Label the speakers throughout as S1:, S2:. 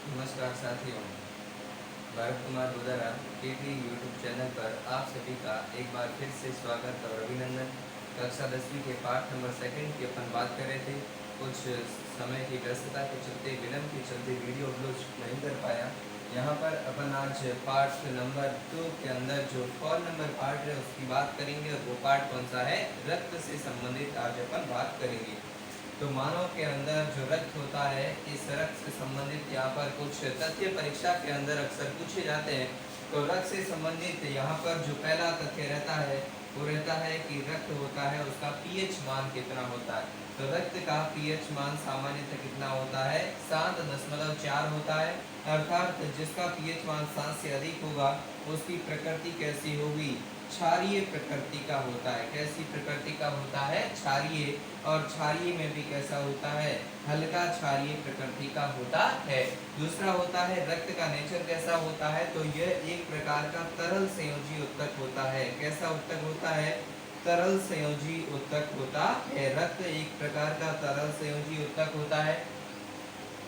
S1: नमस्कार साथियों, भारत कुमार बुदारा केटी YouTube channel पर आप सभी का एक बार फिर से स्वागत और अभिनंदन। कक्षा 10वीं के पाठ नंबर सेकंड की अपन बात कर रहे थे। कुछ समय की व्यस्तता के चलते, विलम्ब के चलते वीडियो अपलोड नहीं कर पाया। यहाँ पर अपन आज पाठ नंबर 2 के अंदर जो कॉल नंबर पार्ट है उसकी बात करेंगे, और वो पार्ट कौन सा है? रक्त से संबंधित आज अपन बात करेंगे। तो मानव के अंदर जो रक्त होता है, इस रक्त से संबंधित यहाँ पर कुछ तथ्य परीक्षा के अंदर अक्सर पूछे जाते हैं। तो रक्त से संबंधित यहाँ पर जो पहला तथ्य रहता है वो रहता है कि रक्त होता है उसका पीएच मान कितना होता है। तो रक्त का पीएच मान सामान्यतः कितना होता है? 7.4 होता है। अर्थात जिसका पीएच मान 7 से अधिक होगा उसकी प्रकृति कैसी होगी? क्षारीय प्रकृति का होता है। कैसी प्रकृति का होता है? क्षारीय। और क्षारीय में भी कैसा होता है? हल्का क्षारीय प्रकृति का होता है। दूसरा होता है रक्त का नेचर कैसा होता है? तो यह एक प्रकार का तरल संयोजी उत्तक होता है। कैसा उत्तक होता है? तरल संयोजी उत्तक होता है। रक्त एक प्रकार का तरल संयोजी उत्तक होता है।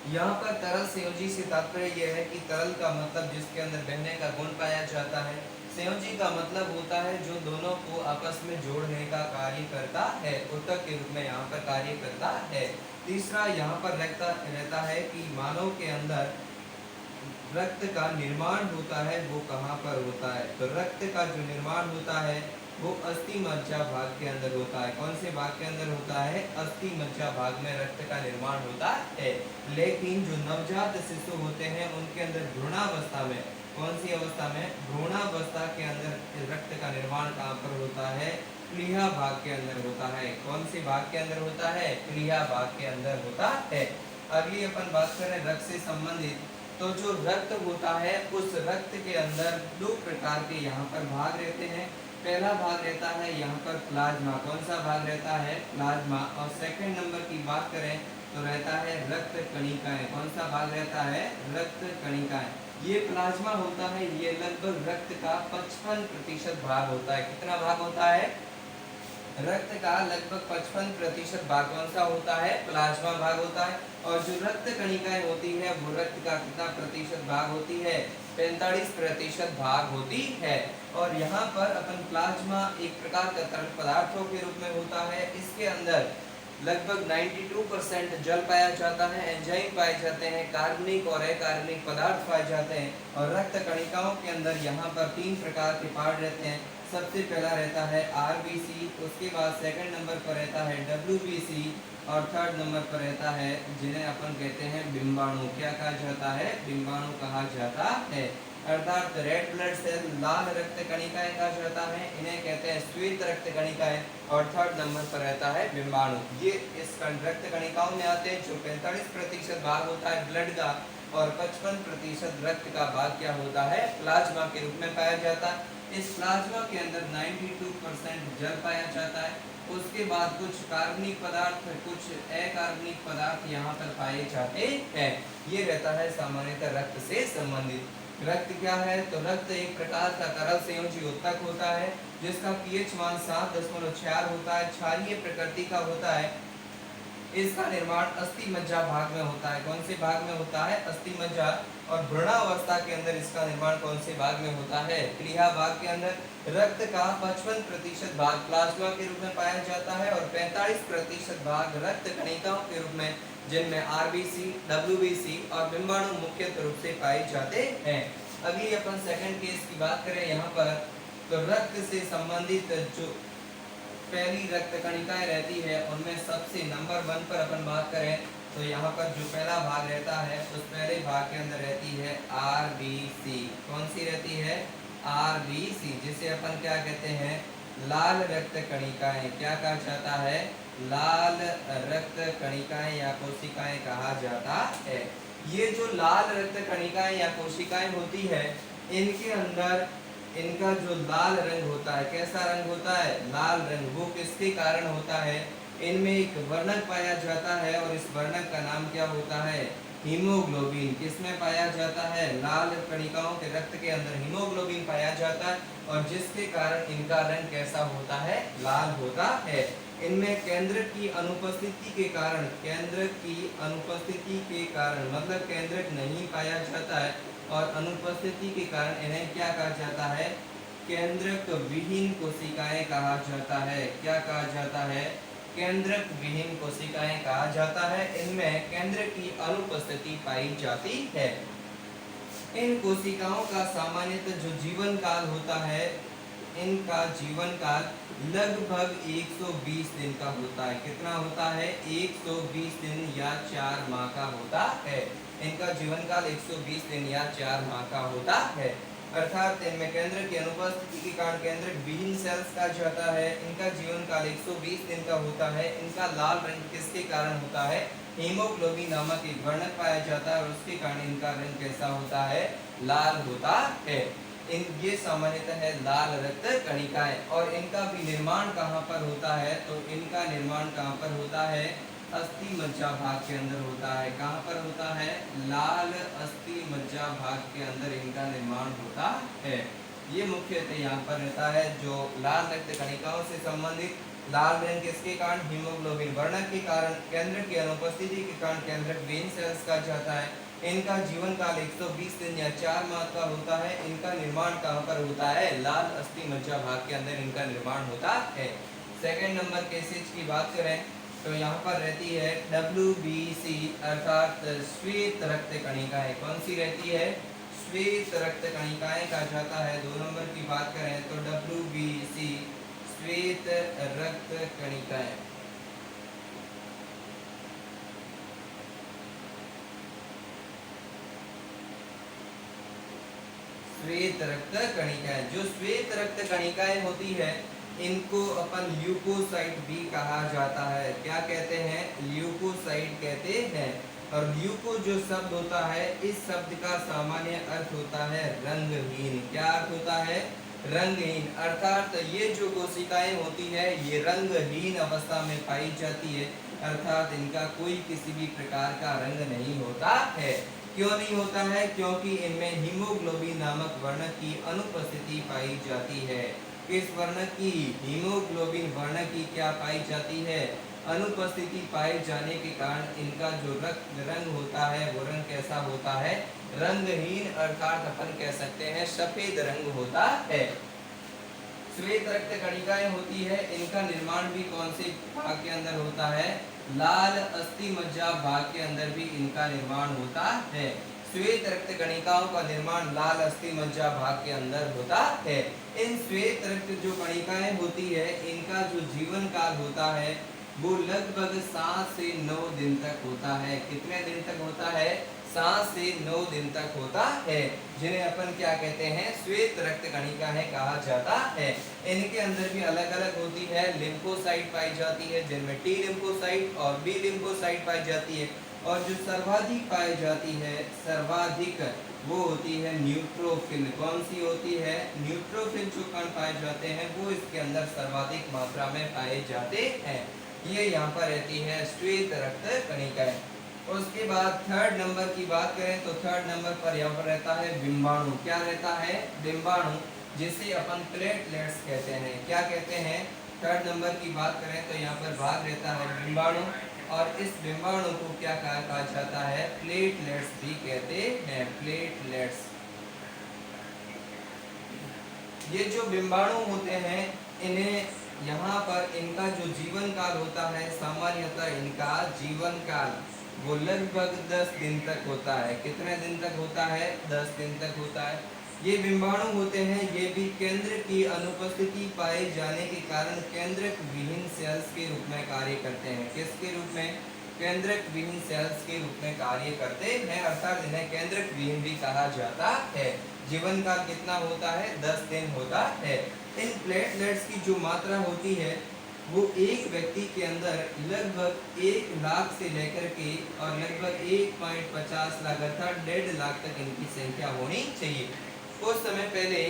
S1: यहाँ पर तरल संयोजी से तात्पर्य यह है कि तरल का मतलब जिसके अंदर बहने का गुण पाया जाता है। संयोजी का मतलब होता है जो दोनों को आपस में जोड़ने का कार्य करता है, उत्तक के रूप में यहाँ पर कार्य करता है। तीसरा यहाँ पर रहता है कि मानव के अंदर रक्त का निर्माण होता है, वो कहाँ पर होता है? तो रक्त का जो निर्माण होता है वो अस्थि मज्जा भाग के अंदर होता है। कौन से भाग के अंदर होता है? अस्थि मज्जा भाग में रक्त का निर्माण होता है। लेकिन जो नवजात शिशु होते हैं उनके अंदर भ्रूणावस्था में, कौन सी अवस्था में? भ्रूणावस्था के अंदर रक्त का निर्माण कहाँ पर होता है? प्लीहा भाग के अंदर होता है। कौन से भाग के अंदर होता है? प्लीहा भाग के अंदर होता है। अगली अपन बात करें रक्त से संबंधित, तो जो रक्त होता है उस रक्त के अंदर दो प्रकार के यहाँ पर भाग रहते हैं। पहला भाग रहता है यहाँ पर प्लाज्मा। कौन सा भाग रहता है? प्लाज्मा। और सेकंड नंबर की बात करें तो रहता है रक्त कणिकाएं। कौन सा भाग रहता है? रक्त कणिकाएं। ये प्लाज्मा होता है, ये लगभग रक्त का 55% भाग होता है। कितना भाग होता है? रक्त का लगभग 55% भाग कौन सा होता है? प्लाज्मा भाग होता है। और जो रक्त कणिकाएं होती है वो रक्त का कितना प्रतिशत भाग होती है? 45% भाग होती है। और यहाँ पर अपन प्लाज्मा एक प्रकार का तरल पदार्थों के रूप में होता है। इसके अंदर लगभग 92% जल पाया जाता है, एंजाइम पाए जाते हैं, कार्बनिक और अकार्बनिक पदार्थ पाए जाते हैं। और रक्त कणिकाओं के अंदर यहाँ पर 3 प्रकार के पार्ट रहते हैं। सबसे पहला रहता है आरबीसी, उसके बाद सेकंड नंबर पर रहता है डब्ल्यूबीसी, और थर्ड नंबर पर रहता है जिन्हें अपन कहते हैं बिंबाणु। क्या कहा जाता है? बिंबाणु कहा जाता है। अर्थात रेड ब्लड सेल, लाल रक्त कणिकाएं कहा जाता है, इन्हें कहते हैं श्वेत रक्त कणिकाएं। और थर्ड नंबर पर रहता है बिंबाणु। ये इस रक्त कणिकाओं में आते हैं। जो 45% भाग होता है ब्लड का, और 55% रक्त का भाग क्या होता है? प्लाज्मा के रूप में पाया जाता है। इस प्लाज्मा के अंदर 92% जल पाया जाता है। उसके बाद कुछ कार्बनिक पदार्थ, कुछ अकार्बनिक पदार्थ यहाँ पर पाए जाते हैं। ये रहता है सामान्यतः रक्त से संबंधित। रक्त क्या है? तो रक्त एक प्रकार का तरल संयोजी उत्तक होता है जिसका पीएच मान 7.4 होता है, क्षारीय प्रकृति का होता है। इसका निर्माण अस्थि मज्जा भाग में होता है। कौन से भाग में होता है? अस्थि मज्जा। और भ्रूणावस्था के अंदर इसका निर्माण कौन से भाग में होता है? प्लीहा भाग के अंदर। रक्त का 55% भाग प्लाज्मा के रूप में पाया जाता है, और 45% भाग रक्त कणिकाओं के रूप में, जिनमें आरबीसी, डब्ल्यूबीसी और बिंबाणु मुख्य रूप से पाए जाते हैं। अभी अपन सेकंड केस की बात करें यहाँ पर, तो रक्त से संबंधित जो पहली रक्त कणिकाएं रहती है उनमें सबसे नंबर 1 पर अपन बात करें तो यहाँ पर जो पहला भाग रहता है उस पहले भाग के अंदर रहती है आरबीसी। कौन सी रहती है? आरबीसी, जिसे अपन क्या कहते हैं? लाल रक्त कणिकाएं। क्या कहा जाता है? लाल रक्त कणिकाएं या कोशिकाएं कहा जाता है। ये जो लाल रक्त कणिकाएं या कोशिकाएं होती है, इनके अंदर इनका जो लाल रंग होता है, कैसा रंग होता है? लाल रंग। वो किसके कारण होता है? इनमें एक वर्णक पाया जाता है, और इस वर्णक का नाम क्या होता है? हीमोग्लोबिन। किसमें पाया जाता है? लाल कणिकाओं के रक्त के अंदर हीमोग्लोबिन पाया जाता है, और जिसके कारण इनका रंग कैसा होता है? लाल होता है। इनमें केंद्रक की अनुपस्थिति के कारण, केंद्रक की अनुपस्थिति के कारण मतलब केंद्रक नहीं पाया जाता है और अनुपस्थिति के कारण इन्हें क्या कहा जाता है, केंद्रक विहीन कोशिकाएं कहा जाता है। क्या कहा जाता है, केंद्रक विहीन कोशिकाएं कहा जाता है। इनमें केंद्र की अनुपस्थिति पाई जाती है। इन कोशिकाओं का सामान्यतः जो जीवन काल होता है, इनका जीवन काल लगभग 120 दिन का होता है। कितना होता है, 120 दिन या 4 माह का होता है। इनका जीवन काल 120 दिन या 4 माह का होता है। अर्थात इनमें केंद्र की अनुपस्थिति के कारण केंद्रक विहीन सेल्स कहा जाता है। इनका जीवन काल 120 दिन का होता है। इनका लाल रंग किसके कारण होता है, हीमोग्लोबिन नामक एक वर्णक पाया जाता है और उसके कारण इनका रंग कैसा होता है, लाल होता है। ये सामान्यतः है लाल रक्त कणिकाएं। और इनका भी निर्माण कहाँ पर होता है, तो इनका निर्माण कहाँ पर होता है, अस्थि मज्जा भाग के अंदर होता है। कहाँ पर होता है, लाल अस्थि मज्जा भाग के अंदर इनका निर्माण होता है। ये मुख्यतः यहाँ पर रहता है। जो लाल रक्त कणिकाओं से संबंधित लाल रंग किसके कारण, हीमोग्लोबिन वर्णक के कारण, केंद्र की अनुपस्थिति के कारण केंद्रक विहीन सेल्स कहा जाता है। इनका जीवन काल 120 दिन या 4 माह का होता है। इनका निर्माण कहाँ पर होता है, लाल अस्थि मज्जा भाग के अंदर इनका निर्माण होता है। सेकंड नंबर केसेज की बात करें तो यहाँ पर रहती है WBC अर्थात श्वेत रक्त कणिकाएं। कौन सी रहती है, श्वेत रक्त कणिकाएं कहा जाता है। 2 नंबर की बात करें तो WBC श्वेत रक्त कणिकाएं। श्वेत रक्त कणिकाएं, जो श्वेत रक्त कणिकाएं होती है इनको अपन ल्यूकोसाइट भी कहा जाता है। क्या कहते हैं, ल्यूकोसाइट कहते हैं। और ल्यूको जो शब्द होता है, इस शब्द का सामान्य अर्थ होता है रंगहीन। क्या अर्थ होता है, रंगहीन। अर्थात ये जो कोशिकाएं होती है ये रंगहीन अवस्था में पाई जाती है। अर्थात इनका कोई किसी भी प्रकार का रंग नहीं होता है। क्यों नहीं होता है, क्योंकि इनमें हीमोग्लोबिन नामक वर्णक की अनुपस्थिति पाई जाती है। किस वर्णक की, हीमोग्लोबिन वर्णक की क्या पाई जाती है, अनुपस्थिति पाए जाने के कारण इनका जो रक्त रंग होता है वो रंग कैसा होता है, रंगहीन। अर्थात अपन कह सकते हैं सफेद रंग होता है। श्वेत रक्त कणिकाएं होती है, इनका निर्माण भी कौन से भाग के अंदर होता है, लाल अस्थि मज्जा भाग के अंदर भी इनका निर्माण होता है। श्वेत रक्त कणिकाओं का निर्माण लाल अस्थि मज्जा भाग के अंदर होता है। इन श्वेत रक्त जो कणिकाएं होती है इनका जो जीवन काल होता है वो लगभग 7 से 9 दिन तक होता है। कितने दिन तक होता है, 7 से 9 दिन तक होता है, जिन्हें अपन क्या कहते हैं, श्वेत रक्त कणिकाएं कहा जाता है। इनके अंदर भी अलग अलग होती है, लिम्फोसाइट पाई जाती है जिनमें टी लिम्फोसाइट और बी लिम्फोसाइट पाई जाती है। और जो सर्वाधिक पाई जाती है, सर्वाधिक वो होती है न्यूट्रोफिल। कौन सी होती है, न्यूट्रोफिल जो कण पाए जाते हैं वो इसके अंदर सर्वाधिक मात्रा में पाए जाते हैं। ये यहाँ पर रहती है श्वेत रक्त कणिकाएं। उसके बाद थर्ड नंबर की बात करें तो थर्ड नंबर पर यहाँ पर रहता है बिंबाणु। क्या रहता है, बिंबाणु, जिसे अपन प्लेटलेट्स कहते हैं। क्या कहते हैं, थर्ड नंबर की बात करें तो यहाँ पर भाग रहता है बिंबाणु। और इस बिंबाणु को क्या कहा जाता है, प्लेटलेट्स भी कहते हैं, प्लेटलेट्स। ये जो बिंबाणु होते हैं इन्हें यहाँ पर इनका जो जीवन काल होता है, सामान्यतः इनका जीवन काल वो लगभग 10 दिन तक होता है। कितने दिन तक होता है, 10 दिन तक होता है। ये बिंबाणु होते हैं, ये भी केंद्र की अनुपस्थिति पाए जाने के कारण केंद्रक विहीन सेल्स के रूप में कार्य करते हैं। किसके रूप में, केंद्रक विहीन सेल्स के रूप में कार्य करते हैं। अर्थात इन्हें केंद्रक विहीन भी कहा जाता है। जीवन काल कितना होता है, 10 दिन होता है। इन प्लेटलेट्स की जो मात्रा होती है वो एक व्यक्ति के अंदर लगभग 1 लाख से लेकर के और लगभग 1.50 लाख अर्थात 1.5 लाख तक इनकी संख्या होनी चाहिए। कुछ समय पहले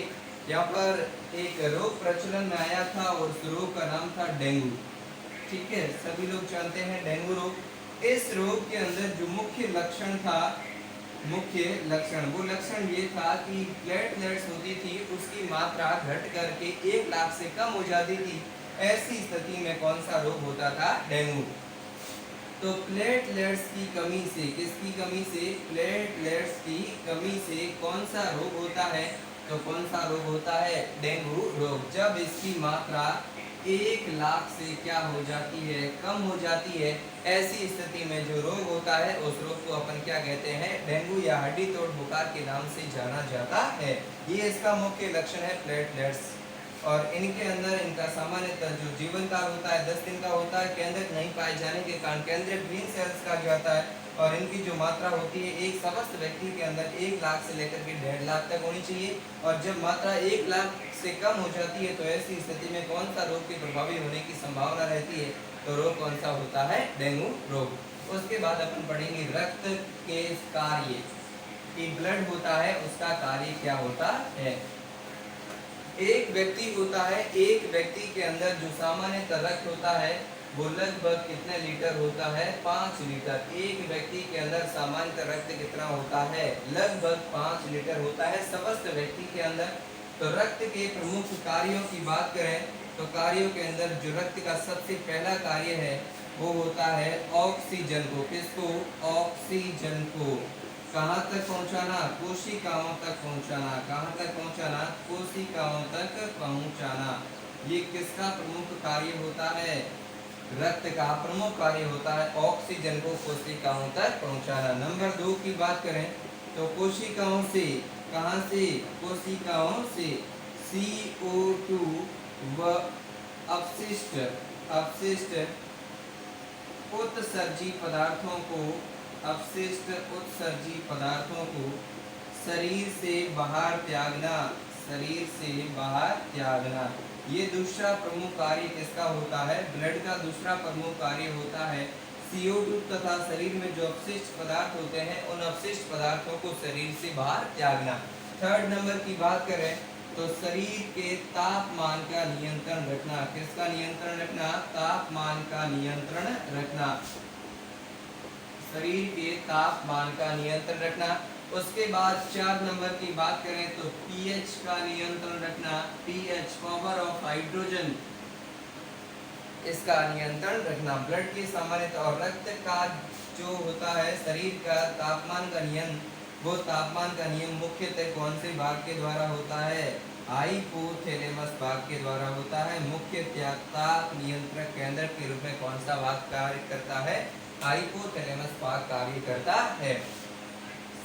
S1: यहाँ पर एक रोग प्रचलन में आया था और उस रोग का नाम था डेंगू। ठीक है, सभी लोग जानते हैं डेंगू रोग। इस रोग के अंदर जो मुख्य लक्षण था, मुख्य लक्षण, वो लक्षण ये था कि प्लेटलेट्स होती थी उसकी मात्रा घट करके 1 लाख से कम हो जाती थी। ऐसी स्थिति में कौन सा रोग होता था? डेंगू। तो प्लेटलेट्स की कमी से, किसकी कमी से? प्लेटलेट्स की कमी से कौन सा रोग होता है? तो कौन सा रोग होता है? डेंगू रोग। जब इसकी मात्रा 1 लाख से क्या हो जाती है? कम हो जाती है। ऐसी स्थिति में जो रोग होता है उस रोग को अपन क्या कहते हैं? डेंगू या हड्डी तोड़ बुखार के नाम से जाना जाता है। ये इसका मुख्य लक्षण है प्लेटलेट्स। और इनके अंदर इनका सामान्यतः जो जीवन काल होता है 10 दिन का होता है। केंद्रक नहीं पाए जाने के कारण केंद्रक ग्रीन सेल्स कहा जाता है। और इनकी जो मात्रा होती है एक समस्त व्यक्ति के अंदर 1 लाख से लेकर के 1.5 लाख तक होनी चाहिए। और जब मात्रा 1 लाख से कम हो जाती है तो ऐसी स्थिति में कौन सा रोग के प्रभावी होने की संभावना रहती है? तो रोग कौन सा होता है? डेंगू रोग। उसके बाद अपन पढ़ेंगे रक्त के कार्य कि ब्लड होता है उसका कार्य क्या होता है। एक व्यक्ति होता है, एक व्यक्ति के अंदर जो सामान्यतः रक्त होता है वो लगभग कितने लीटर होता है? 5 लीटर। एक व्यक्ति के अंदर सामान्यतः रक्त कितना होता है? लगभग 5 लीटर होता है समस्त व्यक्ति के अंदर। तो रक्त के प्रमुख कार्यों की बात करें तो कार्यों के अंदर जो रक्त का सबसे पहला कार्य है वो होता है ऑक्सीजन को, किसको? ऑक्सीजन को कहाँ तक पहुँचाना? कोशिकाओं तक पहुँचाना। कहाँ तक पहुँचाना? कोशिकाओं तक पहुँचाना। ये किसका प्रमुख कार्य होता है? रक्त का प्रमुख कार्य होता है ऑक्सीजन को कोशिकाओं तक पहुँचाना। नंबर 2 की बात करें तो कोशिकाओं से, कहाँ से? कोशिकाओं से CO2 व अपशिष्ट उत्सर्जी पदार्थों को, अपशिष्ट उत्सर्जी पदार्थों को शरीर से बाहर त्यागना, शरीर से बाहर त्यागना। ये दूसरा प्रमुख कार्य किसका होता है? ब्लड का दूसरा प्रमुख कार्य होता है CO2 तथा शरीर में जो अपशिष्ट पदार्थ होते हैं उन अपशिष्ट पदार्थों को शरीर से बाहर त्यागना। थर्ड नंबर की बात करें तो शरीर के तापमान का नियंत्रण रखना। किसका नियंत्रण रखना? तापमान का नियंत्रण रखना। शरीर के तापमान का नियंत्रण रखना। उसके बाद 4 नंबर की बात करें तो pH का नियंत्रण रखना। pH पावर ऑफ हाइड्रोजन, इसका नियंत्रण रखना। ब्लड के सामान्यतः और रक्त का जो होता है शरीर का तापमान का नियम, वो तापमान का नियम मुख्यतः कौन से भाग के द्वारा होता है? हाइपोथैलेमस भाग के द्वारा होता है। मुख्य ताप नियंत्रक केंद्र के रूप में कौन सा भाग कार्य करता है? हाइपोथैलेमस भाग कार्य करता है।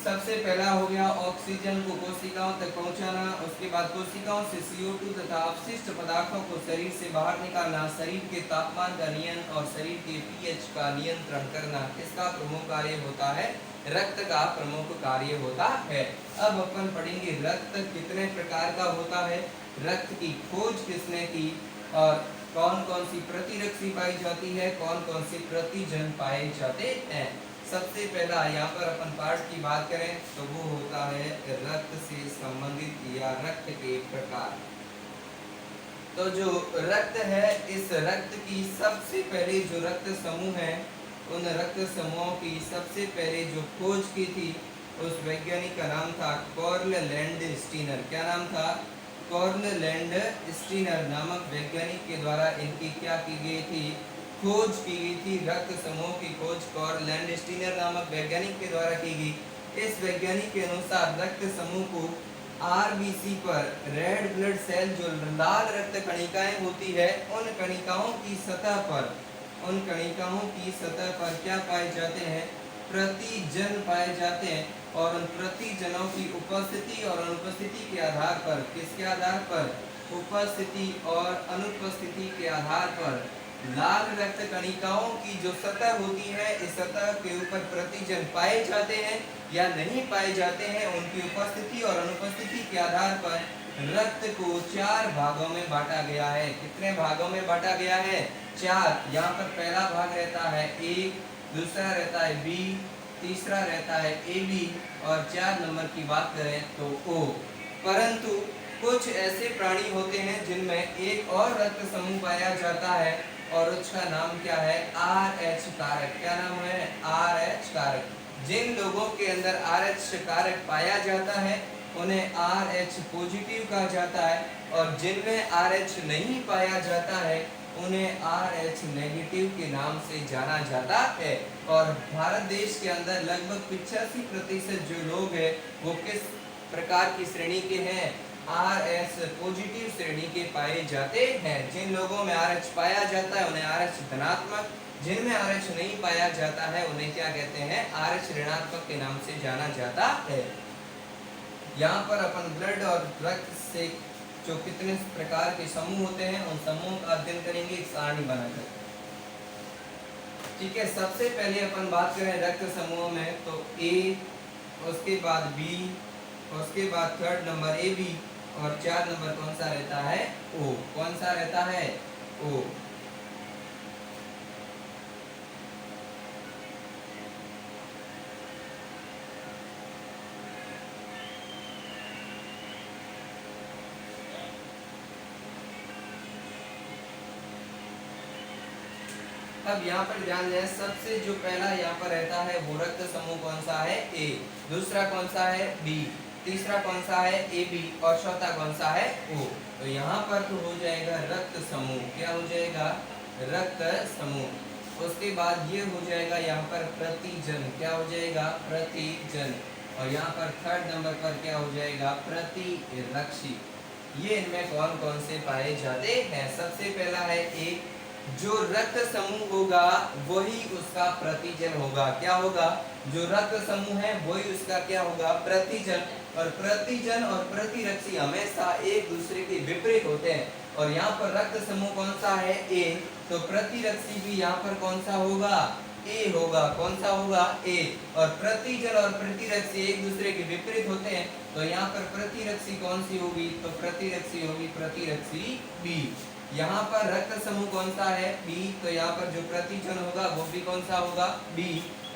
S1: सबसे पहला हो गया ऑक्सीजन को कोशिकाओं तक पहुंचाना। उसके बाद कोशिकाओं से CO2 तथा अपशिष्ट पदार्थों को शरीर से बाहर निकालना। शरीर के तापमान का नियंत्रण और शरीर के pH का नियंत्रण करना इसका प्रमुख कार्य होता है, रक्त का प्रमुख कार्य होता है। अब अपन पढ़ेंगे रक्त कितने प्रकार का होता है, रक्त की खोज किसने की और कौन कौन सी प्रतिरक्षी पाई जाती है, कौन कौन सी प्रतिजन पाए जाते हैं। सबसे पहला यहाँ पर अपन पार्ट की बात करें तो वो होता है रक्त से संबंधित या रक्त के प्रकार। तो जो रक्त है, इस रक्त की सबसे पहले जो रक्त समूह है, उन रक्त समूहों की सबसे पहले जो खोज की थी उस वैज्ञानिक का नाम था कार्ल लैंडस्टीनर। क्या नाम था? कार्ल लैंडस्टीनर नामक वैज्ञानिक के द्वारा इनकी क्या की गई थी? खोज की गई थी। रक्त समूह की खोज कार्ल लैंडस्टीनर नामक वैज्ञानिक के द्वारा की गई। इस वैज्ञानिक के अनुसार रक्त समूह को RBC पर, रेड ब्लड सेल जो लाल रक्त कणिकाएं होती है, उन कणिकाओं की सतह पर, उन कणिकाओं की सतह पर क्या पाए जाते हैं? प्रतिजन पाए जाते हैं। और उन प्रतिजनों की उपस्थिति और अनुपस्थिति के आधार पर, किसके आधार पर? उपस्थिति और अनुपस्थिति के आधार पर लाल रक्त कणिकाओं की जो सतह होती है, इस सतह के ऊपर प्रतिजन पाए जाते हैं या नहीं पाए जाते हैं। उनकी उपस्थिति और अनुपस्थिति के आधार पर रक्त को 4 भागों में बांटा गया है। कितने भागों में बांटा गया है? 4। यहाँ पर पहला भाग रहता है A, दूसरा रहता है B, तीसरा रहता है AB और 4 नंबर की बात करें तो O। परंतु कुछ ऐसे प्राणी होते हैं जिनमें एक और रक्त समूह पाया जाता है और उसका नाम क्या है? RH कारक। क्या नाम है? RH कारक। जिन लोगों के अंदर RH कारक पाया जाता है उन्हें RH पॉजिटिव कहा जाता है और जिनमें RH नहीं पाया जाता है उन्हें RH नेगेटिव के नाम से जाना जाता है। और भारत देश के अंदर लगभग 85% जो लोग हैं वो किस प्रकार की श्रेणी के हैं? RH पॉजिटिव श्रेणी के पाए जाते हैं। जिन लोगों में RH पाया जाता है उन्हें RH धनात्मक, जिनमें RH नहीं पाया जाता है उन्हें क्या कहते हैं? RH ऋणात्मक के नाम से जाना जाता है। यहाँ पर अपन ब्लड और रक्त से जो कितने प्रकार के समूह होते हैं उन समूहों का अध्ययन करेंगे एक सारणी बनाकर। ठीक है, सबसे पहले अपन बात करें रक्त समूह में तो A, उसके बाद B, उसके बाद थर्ड नंबर AB और 4 नंबर कौन सा रहता है? O। कौन सा रहता है? O। अब यहाँ पर ध्यान दें, सबसे जो पहला यहाँ पर रहता है वो रक्त समूह कौन सा है? A। दूसरा कौन सा है? B। तीसरा कौन सा है? AB और चौथा कौन सा है? O। तो यहाँ पर तो हो जाएगा रक्त समूह। क्या हो जाएगा? रक्त समूह। उसके बाद ये हो जाएगा यहाँ पर प्रतिजन। क्या हो जाएगा? प्रतिजन। और यहाँ पर थर्ड नंबर पर क्या हो जाएगा? प्रतिरक्षी। ये इनमें कौन कौन से पाए जाते हैं? सबसे पहला है A, जो रक्त समूह होगा वही उसका प्रतिजन होगा। क्या होगा? जो रक्त समूह है वही उसका क्या होगा? प्रतिजन। और प्रतिजन और प्रतिरक्षी हमेशा एक दूसरे के विपरीत होते हैं। और यहाँ पर रक्त समूह कौन सा है? A, तो प्रतिरक्षी भी यहाँ पर कौन सा होगा? A होगा। कौन सा होगा? A। और प्रतिजन और प्रतिरक्षी एक दूसरे के विपरीत होते हैं, तो यहाँ पर प्रतिरक्षी कौन सी होगी? तो प्रतिरक्षी होगी प्रतिरक्षी B। यहाँ पर रक्त समूह कौन सा है? B, तो यहाँ पर जो प्रतिजन होगा वो भी कौन सा होगा? B।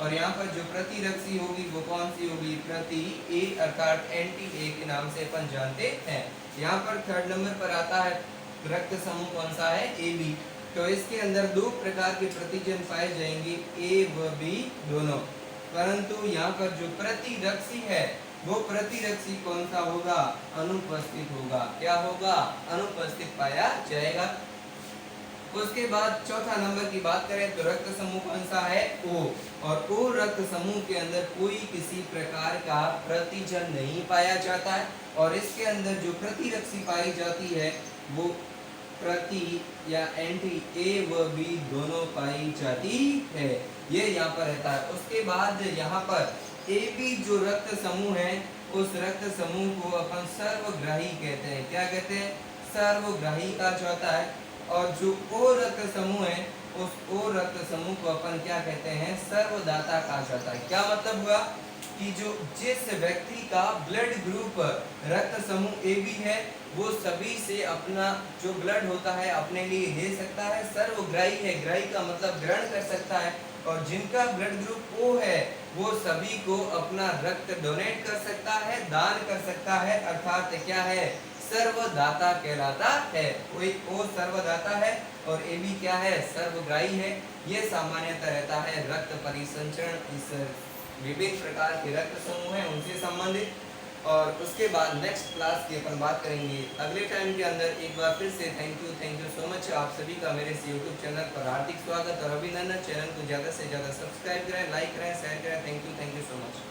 S1: और यहाँ पर जो प्रतिरक्षी होगी वो कौन सी होगी? प्रति A, अर्थात एंटी A के नाम से अपन जानते हैं। यहाँ पर थर्ड नंबर पर आता है रक्त समूह कौन सा है? AB। तो इसके अंदर दो प्रकार के प्रतिजन पाए जाएंगे, A व B दोनों। परंतु यहाँ पर जो प्रतिरक्षी है वो प्रतिरक्षी कौन सा होगा? अनुपस्थित होगा। क्या होगा? अनुपस्थित पाया जाएगा। उसके बाद चौथा नंबर की बात करें तो रक्त समूह कौन सा है? O। और O रक्त समूह के अंदर कोई किसी प्रकार का प्रतिजन नहीं पाया जाता है। और इसके अंदर जो प्रतिरक्षी पाई जाती है वो प्रति या एंटी A व B दोनों पाई जाती है। ये यहाँ पर रहता है। उसके बाद यहाँ पर AB जो रक्त समूह है उस रक्त समूह को अपन सर्वग्राही कहते हैं। क्या कहते हैं? सर्वग्राही कहा जाता है। और जो O रक्त समूह है उस O रक्त समूह को अपन क्या कहते हैं? सर्वदाता कहा जाता है। क्या मतलब हुआ कि जो जिस व्यक्ति का ब्लड ग्रुप रक्त समूह AB है वो सभी से अपना जो ब्लड होता है अपने लिए ले सकता है। सर्वग्राही है, ग्राही का मतलब ग्रहण कर सकता है। और जिनका ब्लड ग्रुप O है वो सभी को अपना रक्त डोनेट कर सकता है, दान कर सकता है, अर्थात क्या है? सर्वदाता कहलाता है। कोई O सर्वदाता है और AB क्या है? सर्वग्राही है। ये सामान्यतः रहता है रक्त परिसंचरण। इस विभिन्न प्रकार के रक्त समूह हैं उनसे संबंधित। और उसके बाद नेक्स्ट क्लास की अपन बात करेंगे अगले टाइम के अंदर। एक बार फिर से थैंक यू सो मच आप सभी का मेरे इस यूट्यूब चैनल पर हार्दिक स्वागत और अभिनंदन। चैनल को ज़्यादा से ज़्यादा सब्सक्राइब करें, लाइक करें, शेयर करें। Thank you so much.